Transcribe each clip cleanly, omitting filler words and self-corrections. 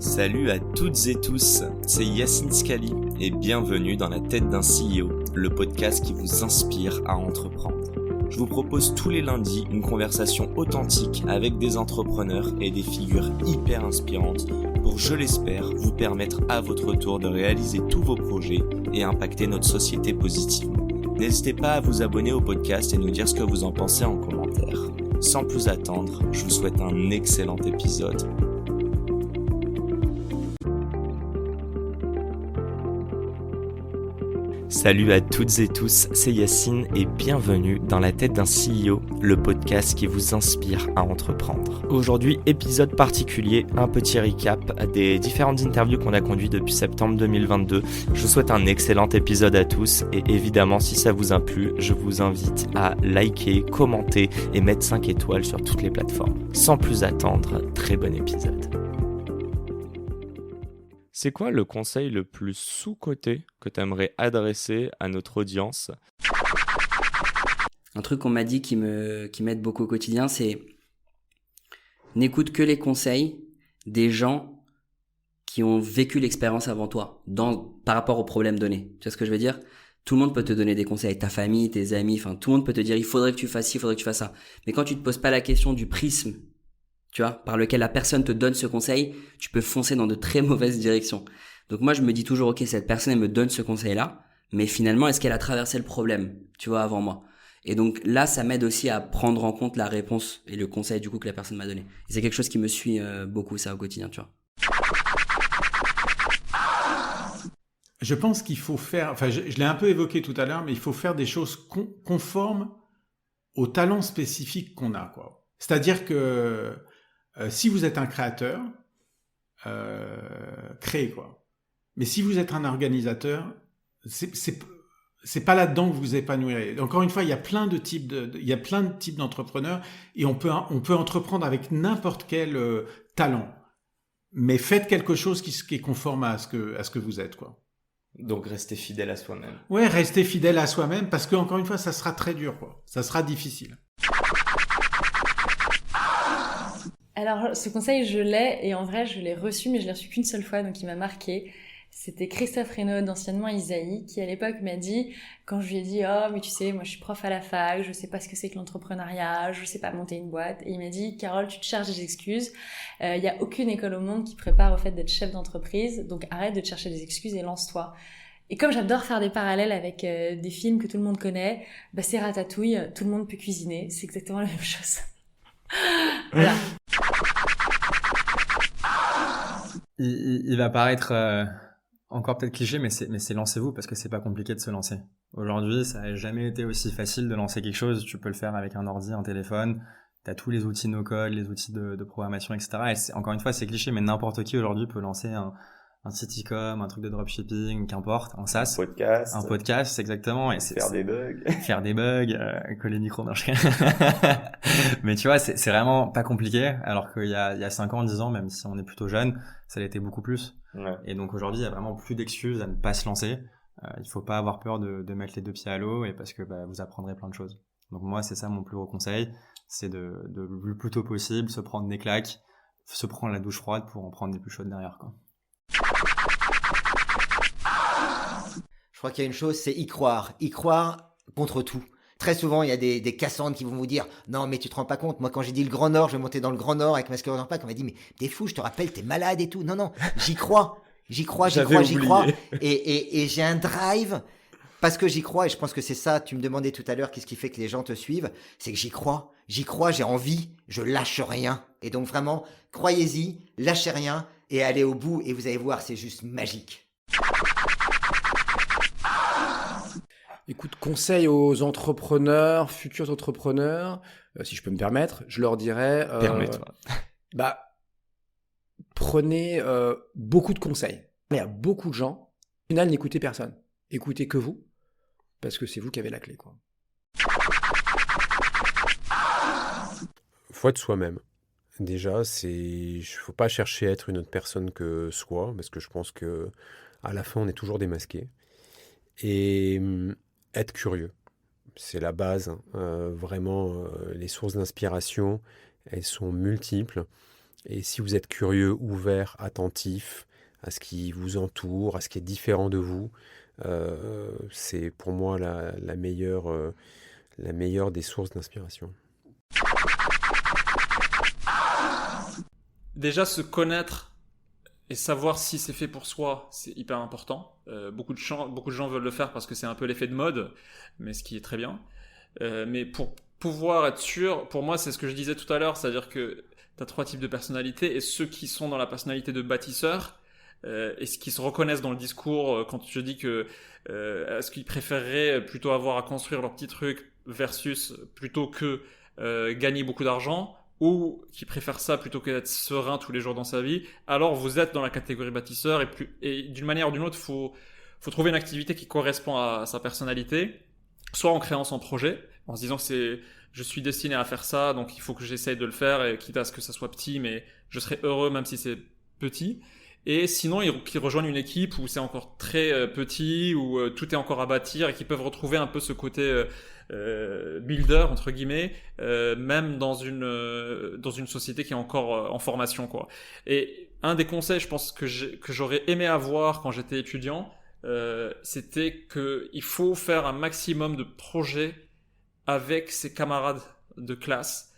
Salut à toutes et tous, c'est Yacine Scali et bienvenue dans la tête d'un CEO, le podcast qui vous inspire à entreprendre. Je vous propose tous les lundis une conversation authentique avec des entrepreneurs et des figures hyper inspirantes pour, je l'espère, vous permettre à votre tour de réaliser tous vos projets et impacter notre société positivement. N'hésitez pas à vous abonner au podcast et nous dire ce que vous en pensez en commentaire. Sans plus attendre, je vous souhaite un excellent épisode. Salut à toutes et tous, c'est Yacine et bienvenue dans la tête d'un CEO, le podcast qui vous inspire à entreprendre. Aujourd'hui, épisode particulier, un petit recap des différentes interviews qu'on a conduites depuis septembre 2022. Je vous souhaite un excellent épisode à tous et évidemment, si ça vous a plu, je vous invite à liker, commenter et mettre 5 étoiles sur toutes les plateformes. Sans plus attendre, très bon épisode. C'est quoi le conseil le plus sous-coté que tu aimerais adresser à notre audience ? Un truc qu'on m'a dit qui m'aide beaucoup au quotidien, c'est n'écoute que les conseils des gens qui ont vécu l'expérience avant toi, par rapport au problème donné. Tu vois ce que je veux dire ? Tout le monde peut te donner des conseils, ta famille, tes amis, tout le monde peut te dire il faudrait que tu fasses ci, il faudrait que tu fasses ça. Mais quand tu te poses pas la question du prisme, tu vois, par lequel la personne te donne ce conseil, tu peux foncer dans de très mauvaises directions. Donc moi, je me dis toujours, ok, cette personne, elle me donne ce conseil-là, mais finalement, est-ce qu'elle a traversé le problème, tu vois, avant moi ? Et donc là, ça m'aide aussi à prendre en compte la réponse et le conseil du coup que la personne m'a donné. Et c'est quelque chose qui me suit beaucoup, ça, au quotidien, tu vois. Je pense qu'il faut faire, je l'ai un peu évoqué tout à l'heure, mais il faut faire des choses conformes aux talents spécifiques qu'on a, quoi. C'est-à-dire que si vous êtes un créateur, créez, quoi. Mais si vous êtes un organisateur, c'est pas là-dedans que vous vous épanouirez. Encore une fois, il y a plein de types d'entrepreneurs et on peut entreprendre avec n'importe quel talent. Mais faites quelque chose qui est conforme à ce que vous êtes, quoi. Donc restez fidèle à soi-même. Ouais, restez fidèle à soi-même parce que encore une fois, ça sera très dur, quoi. Ça sera difficile. Alors, ce conseil, je l'ai, et en vrai, je l'ai reçu, mais je l'ai reçu qu'une seule fois, donc il m'a marqué. C'était Christophe Reynaud, anciennement Isaïe, qui à l'époque m'a dit, quand je lui ai dit « Oh, mais tu sais, moi je suis prof à la fac, je sais pas ce que c'est que l'entrepreneuriat, je sais pas monter une boîte. » Et il m'a dit « Carole, tu te cherches des excuses. Il y a aucune école au monde qui prépare au fait d'être chef d'entreprise, donc arrête de te chercher des excuses et lance-toi. » Et comme j'adore faire des parallèles avec des films que tout le monde connaît, c'est Ratatouille, tout le monde peut cuisiner, c'est exactement la même chose. Voilà. Il va paraître encore peut-être cliché, mais c'est lancez-vous parce que c'est pas compliqué de se lancer. Aujourd'hui, ça n'a jamais été aussi facile de lancer quelque chose. Tu peux le faire avec un ordi, un téléphone. T'as tous les outils no-code, les outils de programmation, etc. Et encore une fois, c'est cliché, mais n'importe qui aujourd'hui peut lancer un site e-com, un truc de dropshipping, qu'importe, un SaaS. Un podcast, exactement. Et faire des bugs. Faire des bugs, que les micros marchent. Mais tu vois, c'est vraiment pas compliqué. Alors qu'il y a 5 ans, 10 ans, même si on est plutôt jeune, ça l'était beaucoup plus. Ouais. Et donc aujourd'hui, il y a vraiment plus d'excuses à ne pas se lancer. Il faut pas avoir peur de mettre les deux pieds à l'eau et parce que vous apprendrez plein de choses. Donc moi, c'est ça mon plus gros conseil. C'est de le plus tôt possible, se prendre des claques, se prendre la douche froide pour en prendre des plus chaudes derrière, quoi. Je crois qu'il y a une chose, c'est y croire contre tout. Très souvent, il y a des Cassandres qui vont vous dire « Non, mais tu te rends pas compte, moi quand j'ai dit le Grand Nord, je vais monter dans le Grand Nord avec ma Skywalker Pack, on m'a dit « Mais t'es fou, je te rappelle, t'es malade et tout. » Non, j'y crois. J'y crois. Et j'ai un drive parce que j'y crois et je pense que c'est ça, tu me demandais tout à l'heure, qu'est-ce qui fait que les gens te suivent ? C'est que j'y crois, j'ai envie, je lâche rien. Et donc vraiment, croyez-y, lâchez rien et allez au bout et vous allez voir, c'est juste magique. Écoute, conseil aux entrepreneurs, futurs entrepreneurs, si je peux me permettre, je leur dirais... Permets-toi. Prenez beaucoup de conseils. Il y a beaucoup de gens, au final, n'écoutez personne. Écoutez que vous, parce que c'est vous qui avez la clé, quoi. Faut être soi-même. Déjà, faut pas chercher à être une autre personne que soi, parce que je pense que à la fin, on est toujours démasqué. Et être curieux, c'est la base. Vraiment, les sources d'inspiration, elles sont multiples. Et si vous êtes curieux, ouvert, attentif à ce qui vous entoure, à ce qui est différent de vous, c'est pour moi la meilleure des sources d'inspiration. Déjà, se connaître et savoir si c'est fait pour soi, c'est hyper important. Beaucoup de gens veulent le faire parce que c'est un peu l'effet de mode, mais ce qui est très bien. Mais pour pouvoir être sûr, pour moi, c'est ce que je disais tout à l'heure, c'est-à-dire que tu as 3 types de personnalités, et ceux qui sont dans la personnalité de bâtisseur, et ce qui se reconnaissent dans le discours, quand je dis que est-ce qu'ils préféreraient plutôt avoir à construire leur petit truc versus plutôt que gagner beaucoup d'argent, ou qui préfèrent ça plutôt que d'être serein tous les jours dans sa vie, alors vous êtes dans la catégorie bâtisseur, et d'une manière ou d'une autre, faut trouver une activité qui correspond à sa personnalité, soit en créant son projet, en se disant que je suis destiné à faire ça, donc il faut que j'essaye de le faire, et quitte à ce que ça soit petit, mais je serai heureux même si c'est petit. Et sinon, qu'ils rejoignent une équipe où c'est encore très petit, où tout est encore à bâtir, et qu'ils peuvent retrouver un peu ce côté builder, entre guillemets, même dans une société qui est encore en formation, quoi. Et un des conseils, je pense, que j'aurais aimé avoir quand j'étais étudiant, c'était qu'il faut faire un maximum de projets avec ses camarades de classe,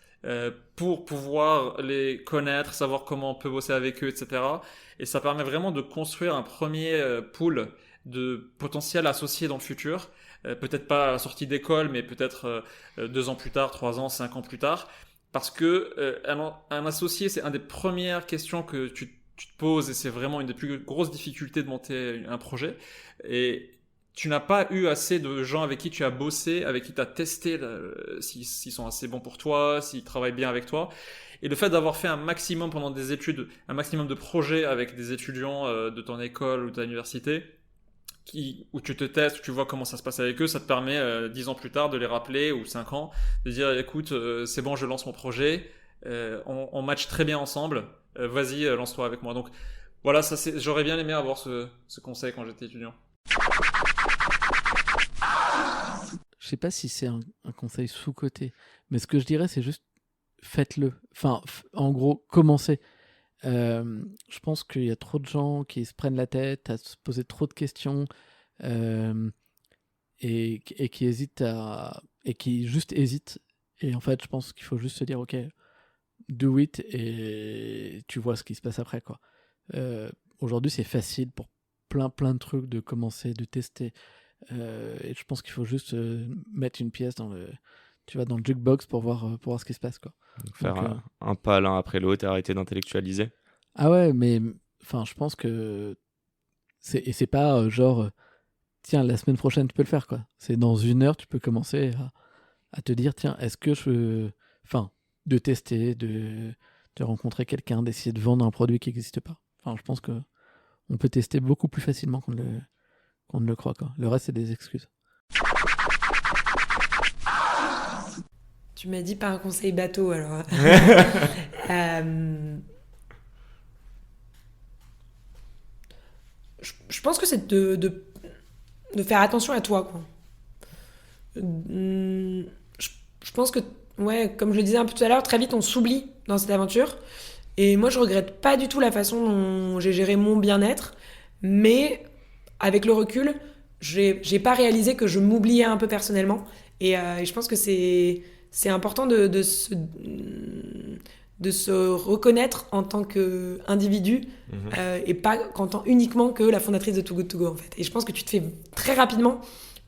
pour pouvoir les connaître, savoir comment on peut bosser avec eux, etc. Et ça permet vraiment de construire un premier pool de potentiels associés dans le futur. Peut-être pas à la sortie d'école, mais peut-être 2 ans plus tard, 3 ans, 5 ans plus tard. Parce que un associé, c'est une des premières questions que tu te poses, et c'est vraiment une des plus grosses difficultés de monter un projet. Et tu n'as pas eu assez de gens avec qui tu as bossé, avec qui tu as testé s'ils sont assez bons pour toi, s'ils travaillent bien avec toi. Et le fait d'avoir fait un maximum pendant des études, un maximum de projets avec des étudiants de ton école ou de ta université, où tu te testes, où tu vois comment ça se passe avec eux, ça te permet 10 ans plus tard de les rappeler, ou 5 ans, de dire écoute, c'est bon, je lance mon projet, on match très bien ensemble, vas-y, lance-toi avec moi. Donc voilà, j'aurais bien aimé avoir ce conseil quand j'étais étudiant. Je sais pas si c'est un conseil sous-coté, mais ce que je dirais, c'est juste faites-le. Enfin, en gros, commencez. Je pense qu'il y a trop de gens qui se prennent la tête à se poser trop de questions, et qui hésitent et qui juste hésitent. Et en fait, je pense qu'il faut juste se dire, ok, do it, et tu vois ce qui se passe après, quoi. Aujourd'hui, c'est facile pour plein de trucs de commencer, de tester. Et je pense qu'il faut juste mettre une pièce dans le jukebox pour voir ce qui se passe, quoi. Donc faire un pas l'un après l'autre et arrêter d'intellectualiser. Ah ouais, mais enfin, je pense que c'est pas genre tiens, la semaine prochaine tu peux le faire, quoi. C'est dans 1 heure tu peux commencer à te dire tiens, est-ce que de tester, de rencontrer quelqu'un, d'essayer de vendre un produit qui n'existe pas. Enfin, je pense que on peut tester beaucoup plus facilement qu'on ne le croit, quoi. Le reste, c'est des excuses. Tu m'as dit pas un conseil bateau, alors. Je pense que c'est de faire attention à toi, quoi. Je pense que, ouais, comme je le disais un peu tout à l'heure, très vite on s'oublie dans cette aventure. Et moi, je regrette pas du tout la façon dont j'ai géré mon bien-être, mais avec le recul, j'ai pas réalisé que je m'oubliais un peu personnellement. Et je pense que c'est important de se reconnaître en tant qu'individu, et pas qu'en tant uniquement que la fondatrice de Too Good To Go, en fait. Et je pense que tu te fais très rapidement,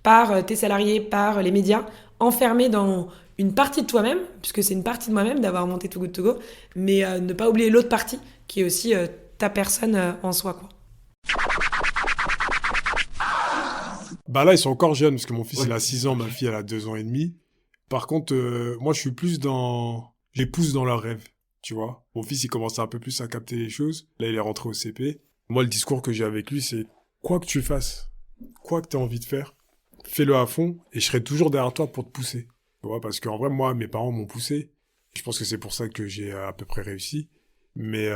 par tes salariés, par les médias, enfermer dans une partie de toi-même, puisque c'est une partie de moi-même d'avoir monté Too Good To Go, mais ne pas oublier l'autre partie, qui est aussi ta personne en soi, quoi. Bah là, ils sont encore jeunes, parce que mon fils, il a 6 ans, ma fille, elle a 2 ans et demi. Par contre, moi, je suis plus je les pousse dans leurs rêves, tu vois. Mon fils, il commence un peu plus à capter les choses. Là, il est rentré au CP. Moi, le discours que j'ai avec lui, c'est quoi que tu fasses, quoi que tu as envie de faire, fais-le à fond, et je serai toujours derrière toi pour te pousser. Tu vois, parce qu'en vrai, moi, mes parents m'ont poussé. Je pense que c'est pour ça que j'ai à peu près réussi. Mais,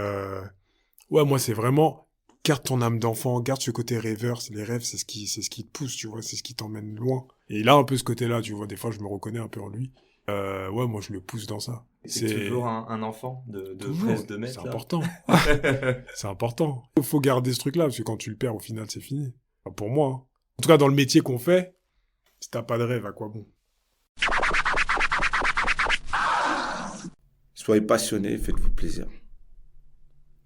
ouais, moi, c'est vraiment, garde ton âme d'enfant, garde ce côté rêveur. Les rêves, c'est ce qui te pousse, tu vois, c'est ce qui t'emmène loin. Et il a un peu ce côté-là, tu vois. Des fois, je me reconnais un peu en lui. Ouais, moi, je le pousse dans ça. C'est toujours un enfant de toujours, presque 2 mètres. C'est important. C'est important. Il faut garder ce truc-là, parce que quand tu le perds, au final, c'est fini. Enfin, pour moi. Hein. En tout cas, dans le métier qu'on fait, si t'as pas de rêve, à quoi bon? Soyez passionnés, faites-vous plaisir.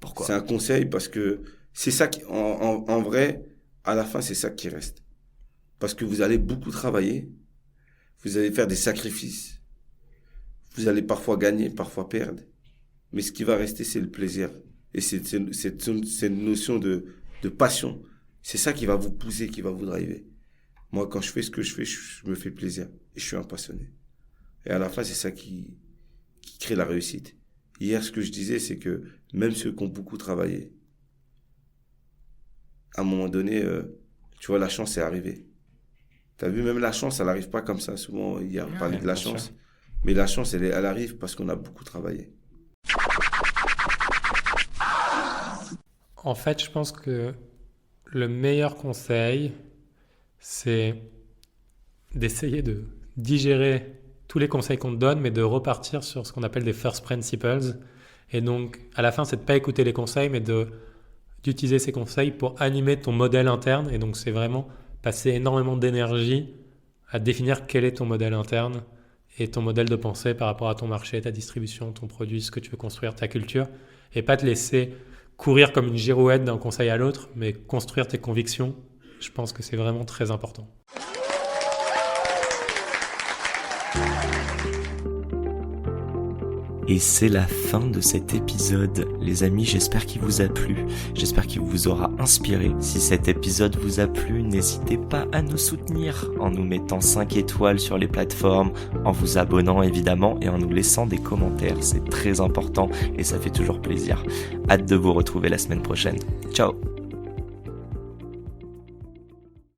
Pourquoi? C'est un conseil parce que c'est ça qui, en vrai, à la fin, c'est ça qui reste. Parce que vous allez beaucoup travailler, vous allez faire des sacrifices, vous allez parfois gagner, parfois perdre. Mais ce qui va rester, c'est le plaisir. Et cette notion de passion. C'est ça qui va vous pousser, qui va vous driver. Moi, quand je fais ce que je fais, je me fais plaisir. Et je suis un passionné. Et à la fin, c'est ça qui crée la réussite. Hier, ce que je disais, c'est que même ceux qui ont beaucoup travaillé, à un moment donné, tu vois, la chance est arrivée. T'as vu, même la chance, elle n'arrive pas comme ça. Souvent, il y a parlé de la chance. Sûr. Mais la chance, elle arrive parce qu'on a beaucoup travaillé. En fait, je pense que le meilleur conseil, c'est d'essayer de digérer tous les conseils qu'on te donne, mais de repartir sur ce qu'on appelle des first principles. Et donc, à la fin, c'est de ne pas écouter les conseils, mais d'utiliser ces conseils pour animer ton modèle interne. Et donc, c'est vraiment passer énormément d'énergie à définir quel est ton modèle interne et ton modèle de pensée par rapport à ton marché, ta distribution, ton produit, ce que tu veux construire, ta culture. Et pas te laisser courir comme une girouette d'un conseil à l'autre, mais construire tes convictions. Je pense que c'est vraiment très important. Et c'est la fin de cet épisode. Les amis, j'espère qu'il vous a plu. J'espère qu'il vous aura inspiré. Si cet épisode vous a plu, n'hésitez pas à nous soutenir en nous mettant 5 étoiles sur les plateformes, en vous abonnant évidemment et en nous laissant des commentaires. C'est très important et ça fait toujours plaisir. Hâte de vous retrouver la semaine prochaine. Ciao!